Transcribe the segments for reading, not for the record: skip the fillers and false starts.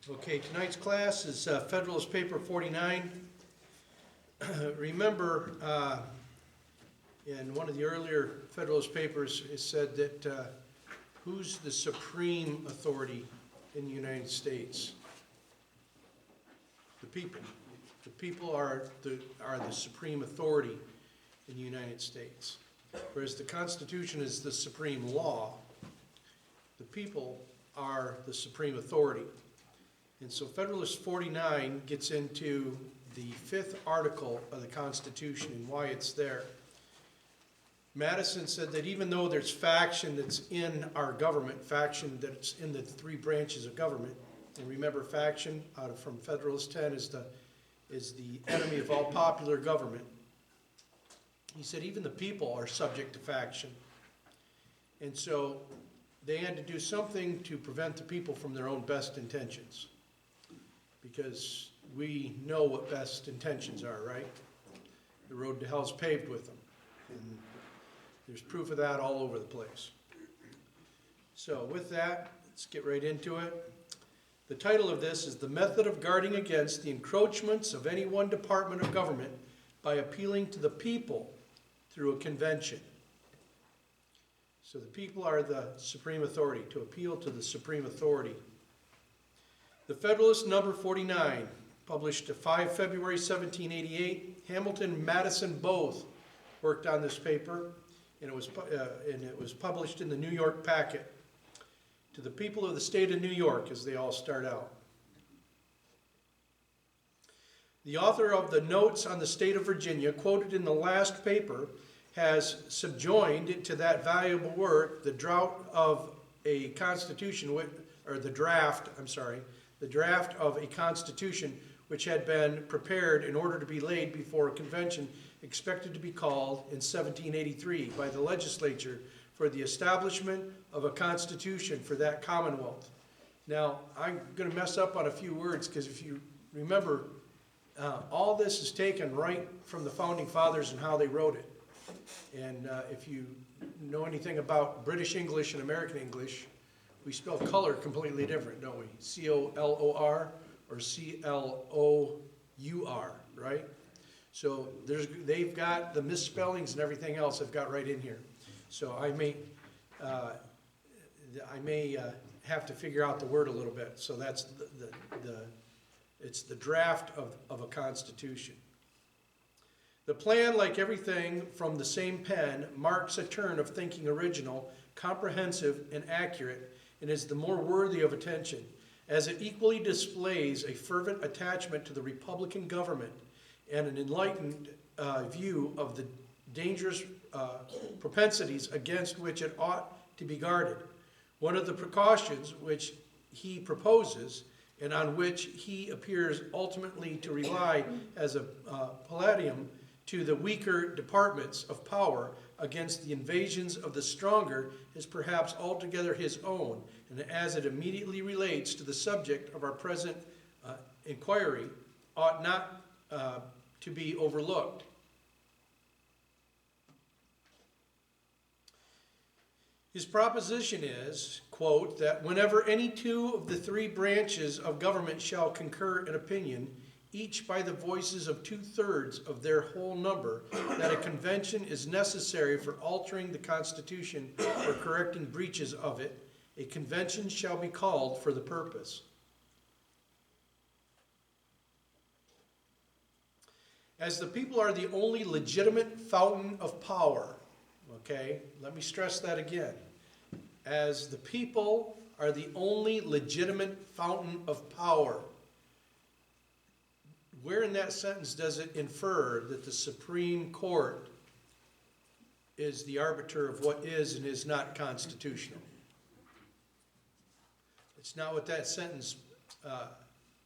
Okay, tonight's class is Federalist Paper 49. Remember, in one of the earlier Federalist papers, it said that who's the supreme authority in the United States? The people. The people are the supreme authority in the United States. Whereas the Constitution is the supreme law, the people are the supreme authority. And so Federalist 49 gets into the 5th article of the Constitution and why it's there. Madison said that even though there's faction that's in our government, faction that's in the 3 branches of government, and remember faction from Federalist 10 is the enemy of all popular government. He said even the people are subject to faction. And so they had to do something to prevent the people from their own best intentions. Because we know what best intentions are, right? The road to hell is paved with them. And there's proof of that all over the place. So with that, let's get right into it. The title of this is The Method of Guarding Against the Encroachments of Any One Department of Government by Appealing to the People through a Convention. So the people are the supreme authority, to appeal to the supreme authority. The Federalist number 49, published 5 February 1788. Hamilton and Madison both worked on this paper, and it was published in the New York Packet. To the people of the state of New York, as they all start out. The author of the Notes on the State of Virginia, quoted in the last paper, has subjoined to that valuable work the draft of a constitution, the draft of a constitution which had been prepared in order to be laid before a convention expected to be called in 1783 by the legislature for the establishment of a constitution for that commonwealth. Now, I'm going to mess up on a few words because if you remember, all this is taken right from the Founding Fathers and how they wrote it. And if you know anything about British English and American English, we spell color completely different, don't we? C-O-L-O-R or C-L-O-U-R, right? So they've got the misspellings and everything else they've got right in here. So I may have to figure out the word a little bit. So that's it's the draft of a constitution. The plan, like everything from the same pen, marks a turn of thinking original, comprehensive, and accurate, and is the more worthy of attention, as it equally displays a fervent attachment to the Republican government and an enlightened view of the dangerous propensities against which it ought to be guarded. One of the precautions which he proposes, and on which he appears ultimately to rely as a palladium to the weaker departments of power against the invasions of the stronger, is perhaps altogether his own, and as it immediately relates to the subject of our present inquiry, ought not to be overlooked. His proposition is, quote, that whenever any 2 of the 3 branches of government shall concur in opinion, each by the voices of 2/3 of their whole number, that a convention is necessary for altering the Constitution or correcting breaches of it, a convention shall be called for the purpose. As the people are the only legitimate fountain of power, okay, let me stress that again. As the people are the only legitimate fountain of power. Where in that sentence does it infer that the Supreme Court is the arbiter of what is and is not constitutional? It's not what that sentence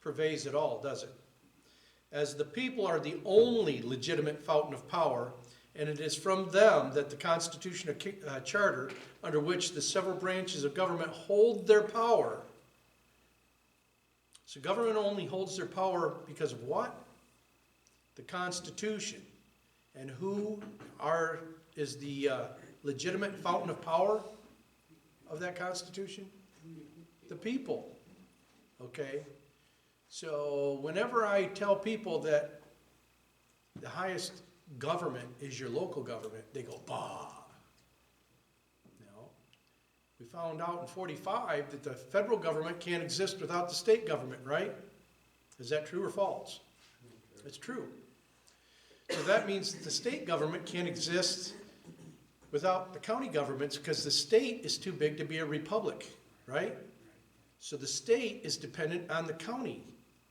purveys at all, does it? As the people are the only legitimate fountain of power, and it is from them that the constitutional charter under which the several branches of government hold their power. So government only holds their power because of what? The Constitution. And who is the legitimate fountain of power of that Constitution? The people. Okay? So whenever I tell people that the highest government is your local government, they go, bah. No. We found out in 45 that the federal government can't exist without the state government, right? Is that true or false? It's true. So that means that the state government can't exist without the county governments because the state is too big to be a republic, right? So the state is dependent on the county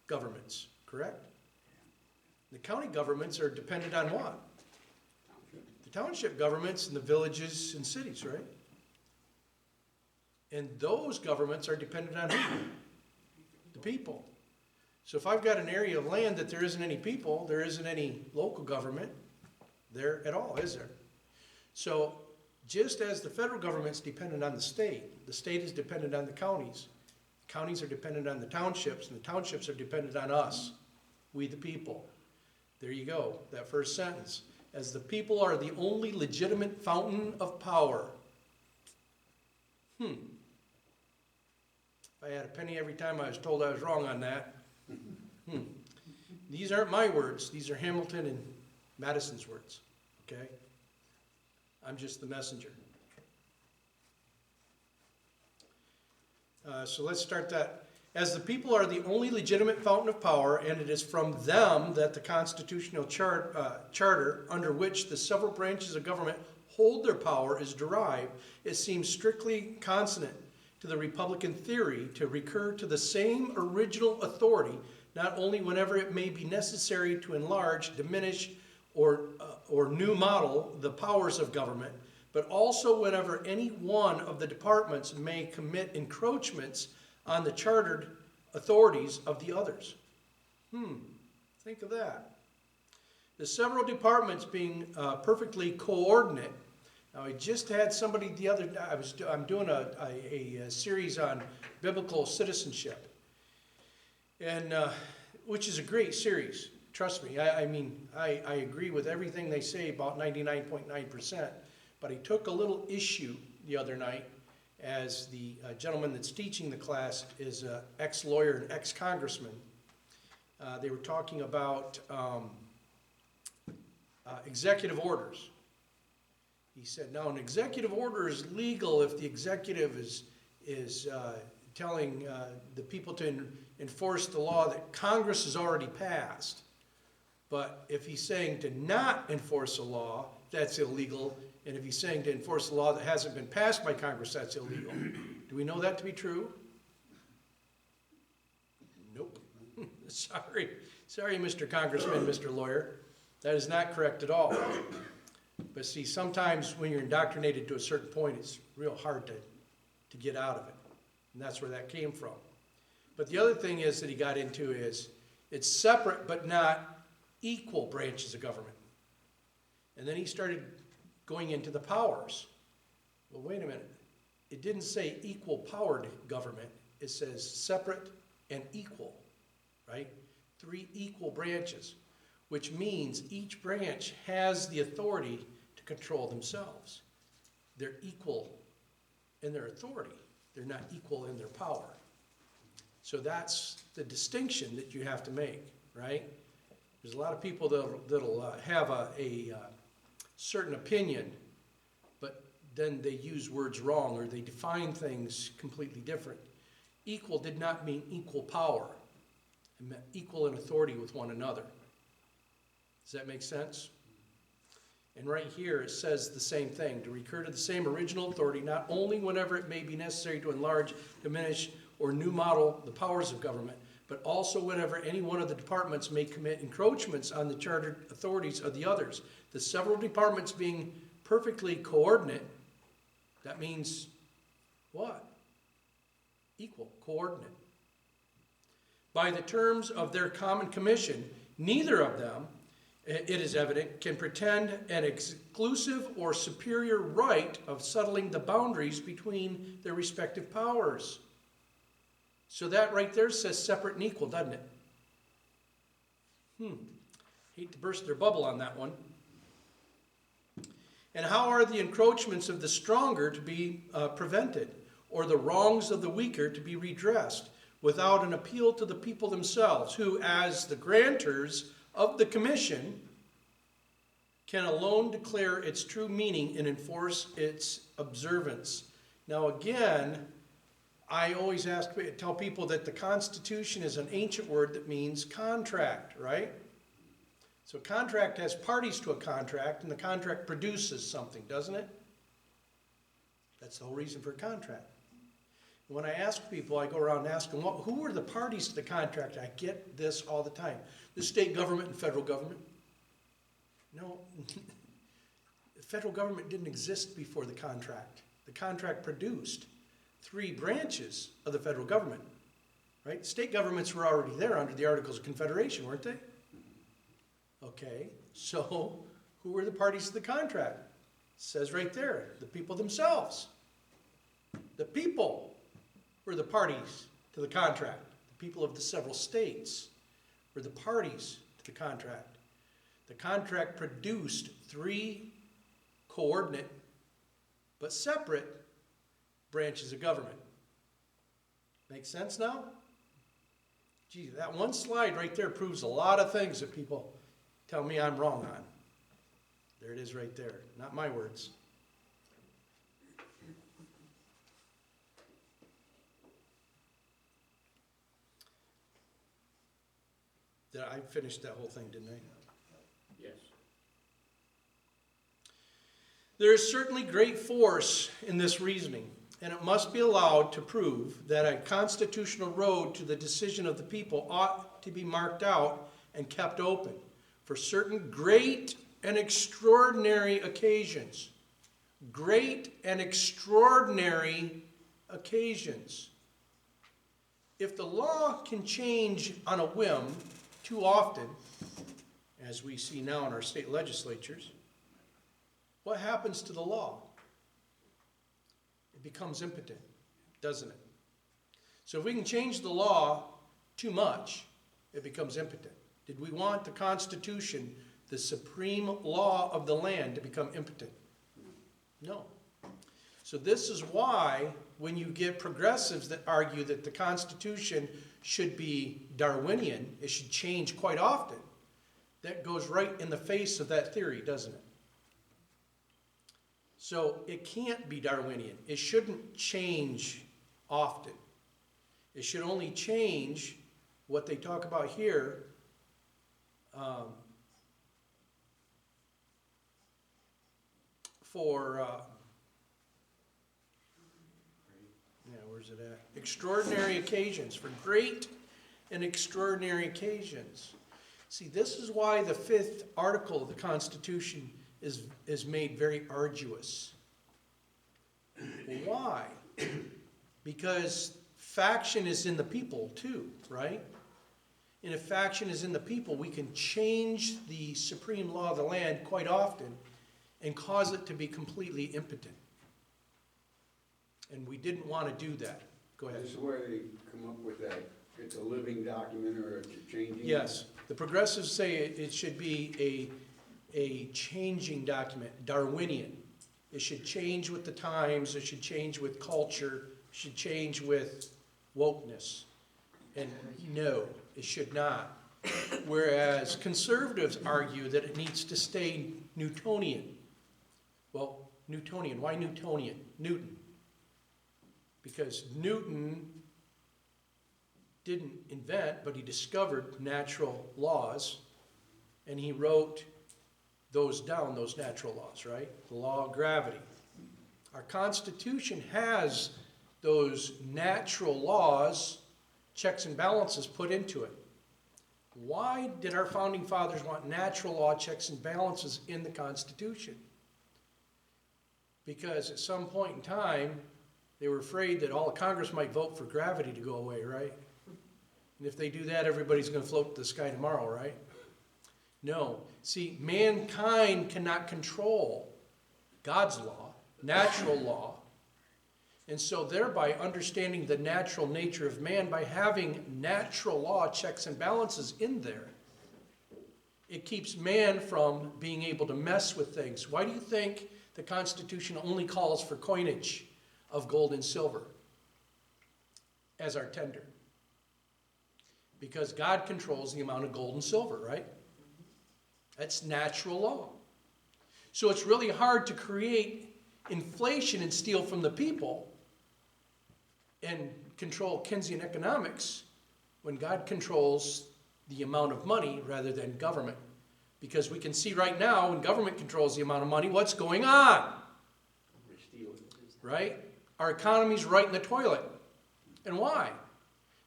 governments, correct? The county governments are dependent on what? The township governments and the villages and cities, right? And those governments are dependent on who? The people. So if I've got an area of land that there isn't any people, there isn't any local government there at all, is there? So just as the federal government's dependent on the state is dependent on the counties are dependent on the townships, and the townships are dependent on us, we the people. There you go, that first sentence. As the people are the only legitimate fountain of power. If I had a penny every time I was told I was wrong on that. These aren't my words, these are Hamilton and Madison's words, okay? I'm just the messenger. So let's start that. As the people are the only legitimate fountain of power, and it is from them that the constitutional charter under which the several branches of government hold their power is derived, it seems strictly consonant to the Republican theory to recur to the same original authority, not only whenever it may be necessary to enlarge, diminish, or new model the powers of government, but also whenever any one of the departments may commit encroachments on the chartered authorities of the others. Think of that. The several departments being perfectly coordinate. Now, I just had somebody the other day, I'm doing a series on biblical citizenship, and which is a great series. Trust me, I agree with everything they say about 99.9%, but I took a little issue the other night as the gentleman that's teaching the class is an ex-lawyer and ex-congressman. They were talking about executive orders. He said, now an executive order is legal if the executive is telling the people to enforce the law that Congress has already passed. But if he's saying to not enforce a law, that's illegal. And if he's saying to enforce a law that hasn't been passed by Congress, that's illegal. Do we know that to be true? Nope. Sorry, Mr. Congressman, Mr. Lawyer. That is not correct at all. But see, sometimes when you're indoctrinated to a certain point, it's real hard to get out of it. And that's where that came from. But the other thing is that he got into is it's separate but not equal branches of government. And then he started going into the powers. Well, wait a minute. It didn't say equal powered government. It says separate and equal, right? 3 equal branches, which means each branch has the authority to control themselves. They're equal in their authority. They're not equal in their power. So that's the distinction that you have to make, right? There's a lot of people that'll have a certain opinion, but then they use words wrong or they define things completely different. Equal did not mean equal power. It meant equal in authority with one another. Does that make sense? And right here it says the same thing, to recur to the same original authority, not only whenever it may be necessary to enlarge, diminish, or new model the powers of government, but also whenever any one of the departments may commit encroachments on the chartered authorities of the others. The several departments being perfectly coordinate, that means what? Equal, coordinate. By the terms of their common commission, neither of them, it is evident, can pretend an exclusive or superior right of settling the boundaries between their respective powers. So that right there says separate and equal, doesn't it? Hate to burst their bubble on that one. And how are the encroachments of the stronger to be prevented, or the wrongs of the weaker to be redressed, without an appeal to the people themselves, who, as the grantors of the commission, can alone declare its true meaning and enforce its observance. Now again, I always tell people that the Constitution is an ancient word that means contract, right? So contract has parties to a contract, and the contract produces something, doesn't it? That's the whole reason for a contract. When I ask people, I go around and ask them, who are the parties to the contract? I get this all the time. The state government and federal government. No, the federal government didn't exist before the contract. The contract produced 3 branches of the federal government, right? State governments were already there under the Articles of Confederation, weren't they? Okay, so who were the parties to the contract? It says right there, the people themselves. The people were the parties to the contract. The people of the several states were the parties to the contract. The contract produced 3 coordinate but separate branches of government. Make sense now? Gee, that one slide right there proves a lot of things that people tell me I'm wrong on. There it is right there. Not my words. I finished that whole thing, didn't I? Yes. There is certainly great force in this reasoning, and it must be allowed to prove that a constitutional road to the decision of the people ought to be marked out and kept open for certain great and extraordinary occasions. Great and extraordinary occasions. If the law can change on a whim too often, as we see now in our state legislatures, what happens to the law? It becomes impotent, doesn't it? So if we can change the law too much, it becomes impotent. Did we want the Constitution, the supreme law of the land, to become impotent? No. So this is why when you get progressives that argue that the Constitution should be Darwinian, it should change quite often, that goes right in the face of that theory, doesn't it? So it can't be Darwinian. It shouldn't change often. It should only change what they talk about here where's it at? Extraordinary occasions, for great and extraordinary occasions. See, this is why the 5th article of the Constitution is made very arduous. Why? Because faction is in the people too, right? And if faction is in the people, we can change the supreme law of the land quite often and cause it to be completely impotent. And we didn't want to do that. Go ahead. Is this where they come up with that, it's a living document or it's changing? Yes. The progressives say it should be a changing document, Darwinian. It should change with the times, it should change with culture, it should change with wokeness. And no, it should not. Whereas conservatives argue that it needs to stay Newtonian. Well, Newtonian, why Newtonian? Newton. Because Newton didn't invent, but he discovered natural laws, and he wrote those down, those natural laws, right? The law of gravity. Our Constitution has those natural laws, checks and balances put into it. Why did our founding fathers want natural law, checks and balances in the Constitution? Because at some point in time, they were afraid that all of Congress might vote for gravity to go away, right? And if they do that, everybody's going to float to the sky tomorrow, right? No. See, mankind cannot control God's law, natural law. And so thereby understanding the natural nature of man by having natural law checks and balances in there, it keeps man from being able to mess with things. Why do you think the Constitution only calls for coinage of gold and silver as our tender? Because God controls the amount of gold and silver, right? That's natural law. So it's really hard to create inflation and steal from the people and control Keynesian economics when God controls the amount of money rather than government. Because we can see right now when government controls the amount of money, what's going on? Right? Our economy's right in the toilet. And why?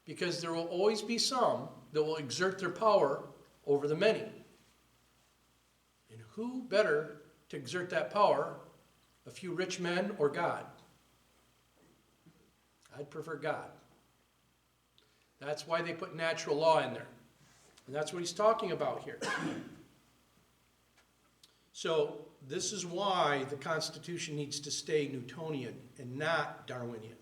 Because there will always be some that will exert their power over the many. And who better to exert that power? A few rich men or God? I'd prefer God. That's why they put natural law in there. And that's what he's talking about here. So this is why the Constitution needs to stay Newtonian and not Darwinian.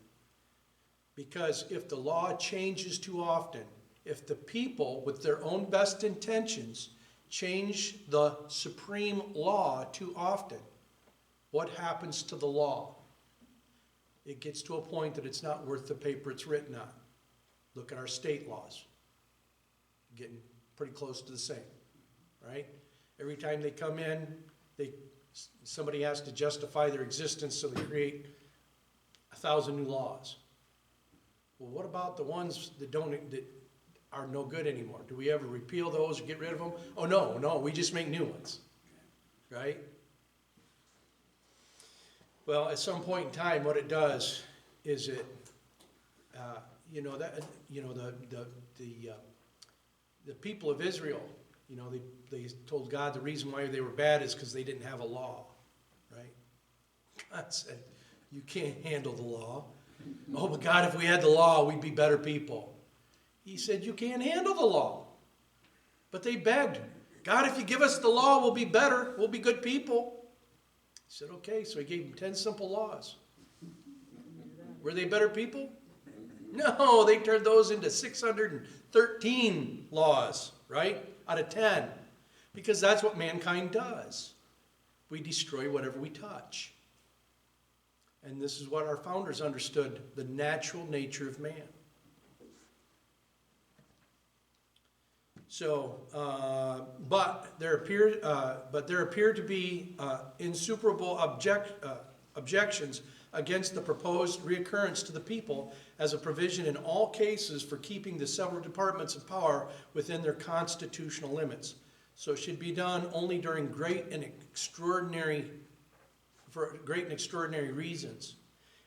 Because if the law changes too often, if the people with their own best intentions change the supreme law too often, what happens to the law? It gets to a point that it's not worth the paper it's written on. Look at our state laws. Getting pretty close to the same, right? Every time they come in, somebody has to justify their existence, so they create 1,000 new laws. Well, what about the ones that are no good anymore? Do we ever repeal those or get rid of them? Oh, no, we just make new ones, right? Well, at some point in time, what it does is the people of Israel, they told God the reason why they were bad is because they didn't have a law, right? God said, you can't handle the law. Oh, but God, if we had the law, we'd be better people. He said, you can't handle the law. But they begged, God, if you give us the law, we'll be better. We'll be good people. He said, okay, so he gave them 10 simple laws. Were they better people? No, they turned those into 613 laws, right? Out of 10. Because that's what mankind does. We destroy whatever we touch. And this is what our founders understood, the natural nature of man. So, but there appear to be insuperable objections against the proposed reoccurrence to the people as a provision in all cases for keeping the several departments of power within their constitutional limits. So it should be done only during great and extraordinary reasons.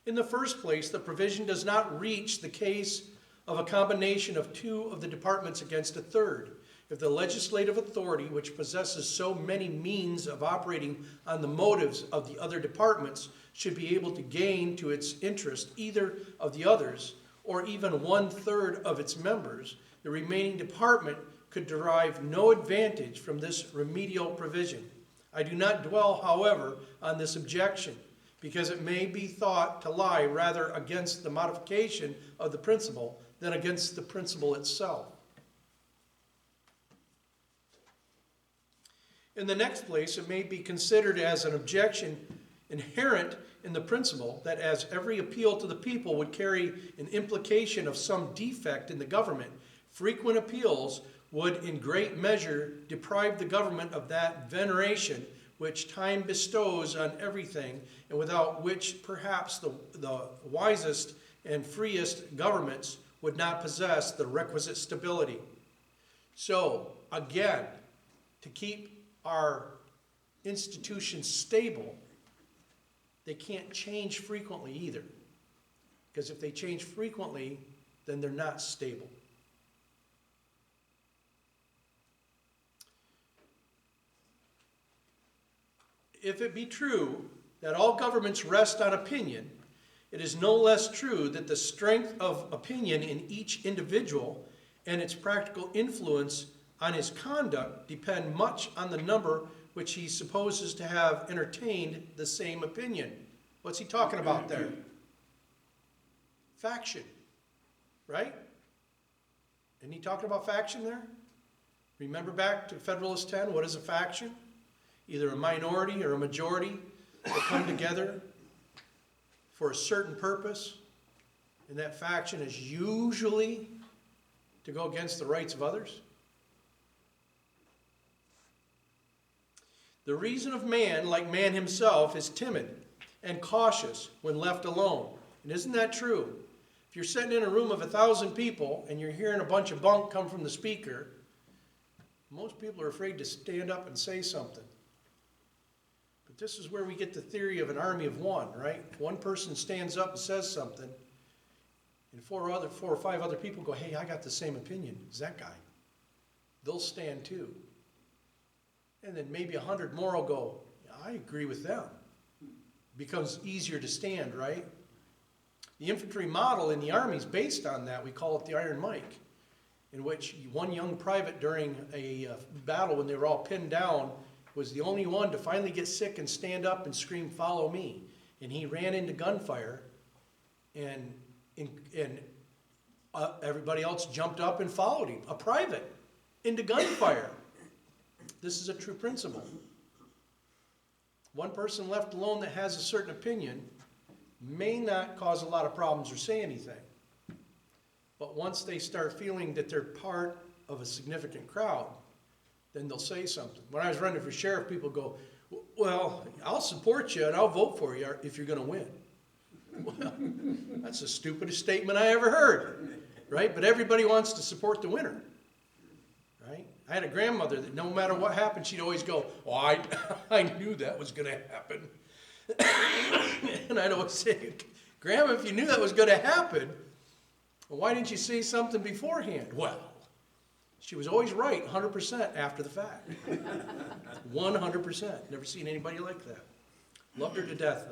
In the first place, the provision does not reach the case of a combination of two of the departments against a third. If the legislative authority, which possesses so many means of operating on the motives of the other departments, should be able to gain to its interest either of the others, or even 1/3 of its members, the remaining department could derive no advantage from this remedial provision. I do not dwell, however, on this objection, because it may be thought to lie rather against the modification of the principle than against the principle itself. In the next place, it may be considered as an objection inherent in the principle that as every appeal to the people would carry an implication of some defect in the government, frequent appeals would in great measure deprive the government of that veneration which time bestows on everything, and without which perhaps the wisest and freest governments would not possess the requisite stability. So, again, to keep our institutions stable, they can't change frequently either. Because if they change frequently, then they're not stable. If it be true that all governments rest on opinion, it is no less true that the strength of opinion in each individual and its practical influence on his conduct depend much on the number which he supposes to have entertained the same opinion. What's he talking about there? Faction, right? Isn't he talking about faction there? Remember back to Federalist 10, what is a faction? Either a minority or a majority that come together for a certain purpose, and that faction is usually to go against the rights of others? The reason of man, like man himself, is timid and cautious when left alone. And isn't that true? If you're sitting in a room of 1,000 people and you're hearing a bunch of bunk come from the speaker, most people are afraid to stand up and say something. But this is where we get the theory of an army of one, right? One person stands up and says something, and four or five other people go, hey, I got the same opinion as that guy. They'll stand too. And then maybe 100 more will go, I agree with them. Becomes easier to stand, right? The infantry model in the Army is based on that. We call it the Iron Mike, in which one young private during a battle when they were all pinned down was the only one to finally get sick and stand up and scream, follow me. And he ran into gunfire, and everybody else jumped up and followed him. A private into gunfire. This is a true principle. One person left alone that has a certain opinion may not cause a lot of problems or say anything. But once they start feeling that they're part of a significant crowd, then they'll say something. When I was running for sheriff, people go, well, I'll support you and I'll vote for you if you're going to win. Well, that's the stupidest statement I ever heard, right? But everybody wants to support the winner, right? I had a grandmother that no matter what happened, she'd always go, oh, I knew that was going to happen. And I'd always say, Grandma, if you knew that was going to happen, well, why didn't you say something beforehand? Well, she was always right 100% after the fact. 100%. Never seen anybody like that. Loved her to death,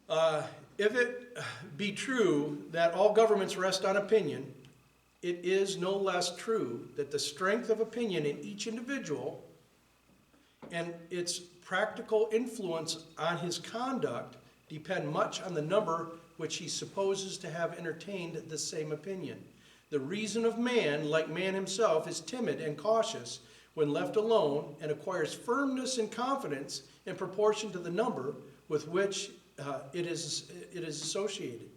though. If it be true that all governments rest on opinion, it is no less true that the strength of opinion in each individual and its practical influence on his conduct depend much on the number which he supposes to have entertained the same opinion. The reason of man, like man himself, is timid and cautious when left alone, and acquires firmness and confidence in proportion to the number with which it is associated.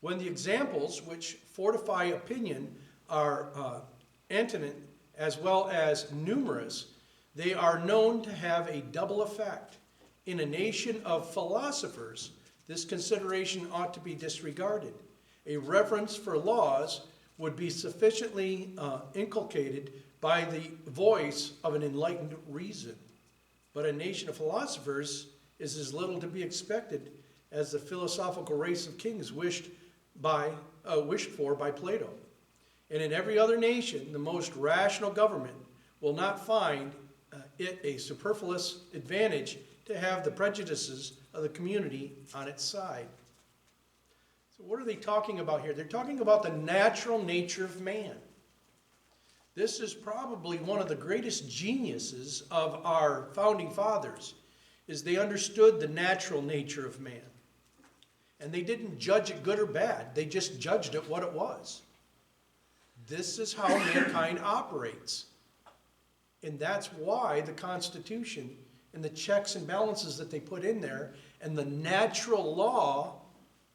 When the examples which fortify opinion are antenatal as well as numerous, they are known to have a double effect. In a nation of philosophers, this consideration ought to be disregarded. A reverence for laws would be sufficiently inculcated by the voice of an enlightened reason. But a nation of philosophers is as little to be expected as the philosophical race of kings wished for by Plato. And in every other nation, the most rational government will not find it a superfluous advantage to have the prejudices of the community on its side. So what are they talking about here? They're talking about the natural nature of man. This is probably one of the greatest geniuses of our founding fathers, is they understood the natural nature of man. And they didn't judge it good or bad. They just judged it what it was. This is how mankind operates. And that's why the Constitution and the checks and balances that they put in there and the natural law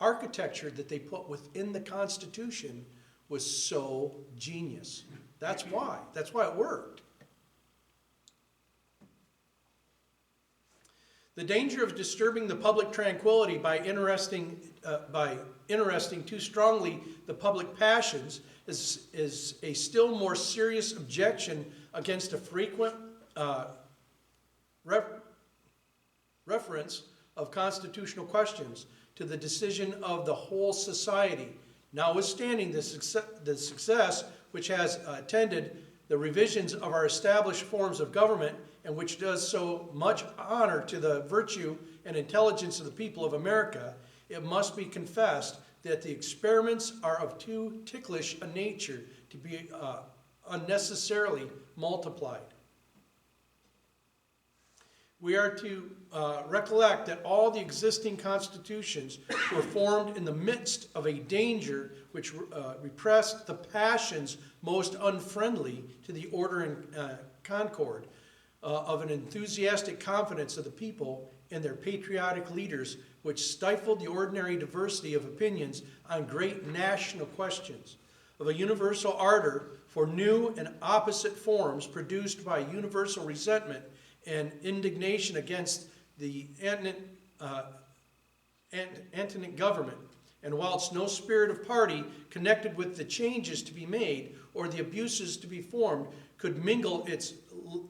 architecture that they put within the Constitution was so genius. That's why. That's why it worked. The danger of disturbing the public tranquility by interesting too strongly the public passions is a still more serious objection against a frequent reference of constitutional questions to the decision of the whole society, notwithstanding the success which has attended the revisions of our established forms of government, and which does so much honor to the virtue and intelligence of the people of America. It must be confessed that the experiments are of too ticklish a nature to be unnecessarily multiplied. We are to recollect that all the existing constitutions were formed in the midst of a danger which repressed the passions most unfriendly to the order and concord of an enthusiastic confidence of the people in their patriotic leaders, which stifled the ordinary diversity of opinions on great national questions, of a universal ardor for new and opposite forms produced by universal resentment and indignation against the Antonic government. And whilst no spirit of party connected with the changes to be made or the abuses to be formed could mingle its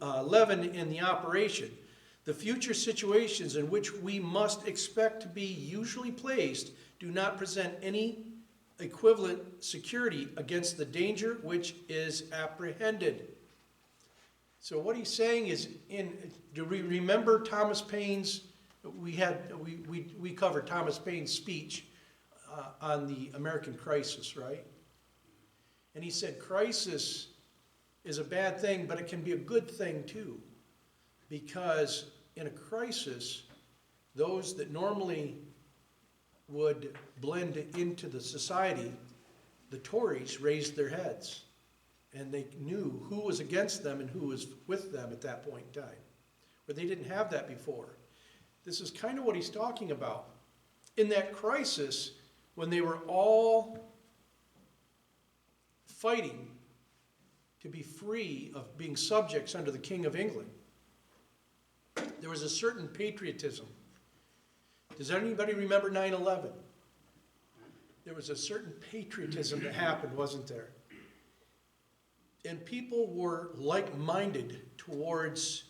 leaven in the operation, the future situations in which we must expect to be usually placed do not present any equivalent security against the danger which is apprehended. So what he's saying is, do we remember Thomas Paine's, we covered Thomas Paine's speech on the American crisis, right? And he said crisis is a bad thing, but it can be a good thing too. Because in a crisis, those that normally would blend into the society, the Tories raised their heads. And they knew who was against them and who was with them at that point in time. But they didn't have that before. This is kind of what he's talking about. In that crisis, when they were all fighting to be free of being subjects under the King of England, there was a certain patriotism. Does anybody remember 9/11? There was a certain patriotism that happened, wasn't there? And people were like-minded towards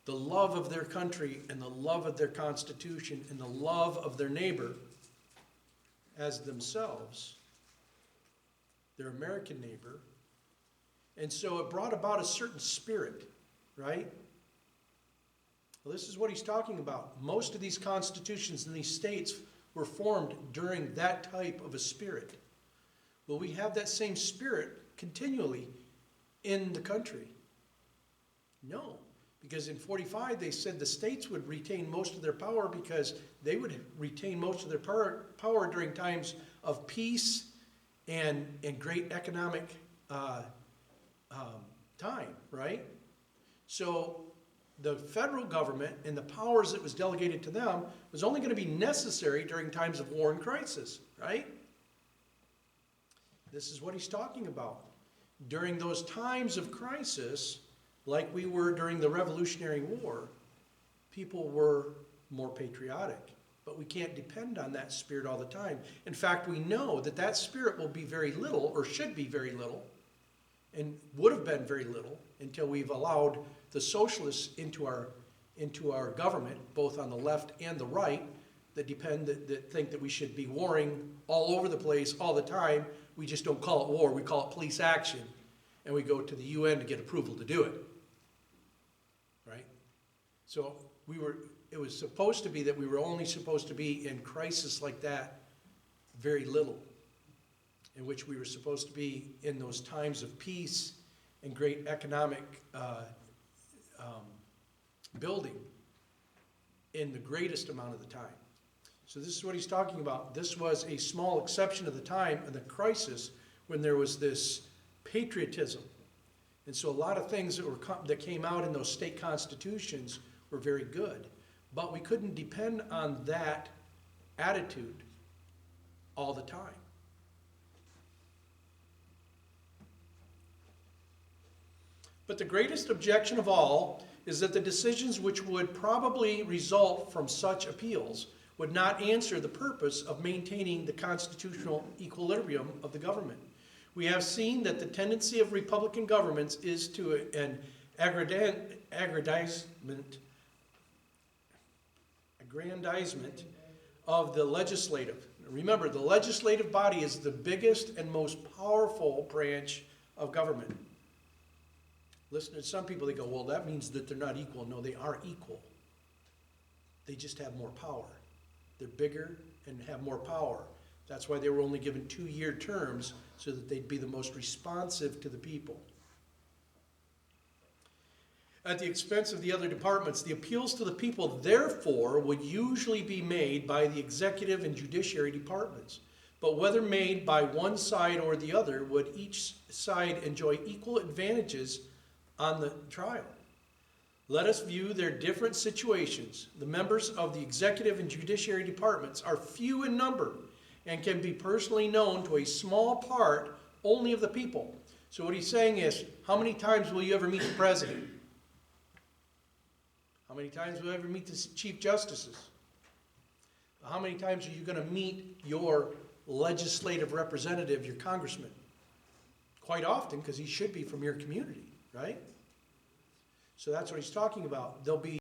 the love of their country and the love of their Constitution and the love of their neighbor as themselves, their American neighbor. And so it brought about a certain spirit, right? Well, this is what he's talking about. Most of these constitutions in these states were formed during that type of a spirit. Will we have that same spirit continually in the country? No, because in 45 they said the states would retain most of their power because they would retain most of their power during times of peace and great economic time, right? So the federal government and the powers that was delegated to them was only going to be necessary during times of war and crisis, right? This is what he's talking about. During those times of crisis, like we were during the Revolutionary War, people were more patriotic. But we can't depend on that spirit all the time. In fact, we know that that spirit will be very little, or should be very little, and would have been very little until we've allowed the socialists into our government, both on the left and the right, that think that we should be warring all over the place all the time. We just don't call it war, we call it police action, and we go to the UN to get approval to do it, right? So it was supposed to be that we were only supposed to be in crisis like that very little, in which we were supposed to be in those times of peace and great economic building in the greatest amount of the time. So this is what he's talking about. This was a small exception of the time of the crisis when there was this patriotism. And so a lot of things that came out in those state constitutions were very good. But we couldn't depend on that attitude all the time. But the greatest objection of all is that the decisions which would probably result from such appeals would not answer the purpose of maintaining the constitutional equilibrium of the government. We have seen that the tendency of Republican governments is to an aggrandizement of the legislative. Remember, the legislative body is the biggest and most powerful branch of government. Listen to some people, they go, well, that means that they're not equal. No, they are equal. They just have more power. They're bigger and have more power. That's why they were only given 2-year terms, so that they'd be the most responsive to the people. At the expense of the other departments, the appeals to the people, therefore, would usually be made by the executive and judiciary departments. But whether made by one side or the other, would each side enjoy equal advantages on the trial. Let us view their different situations. The members of the executive and judiciary departments are few in number and can be personally known to a small part only of the people. So what he's saying is, how many times will you ever meet the president? How many times will you ever meet the chief justices? How many times are you going to meet your legislative representative, your congressman? Quite often, because he should be from your community, right? So that's what he's talking about. There'll be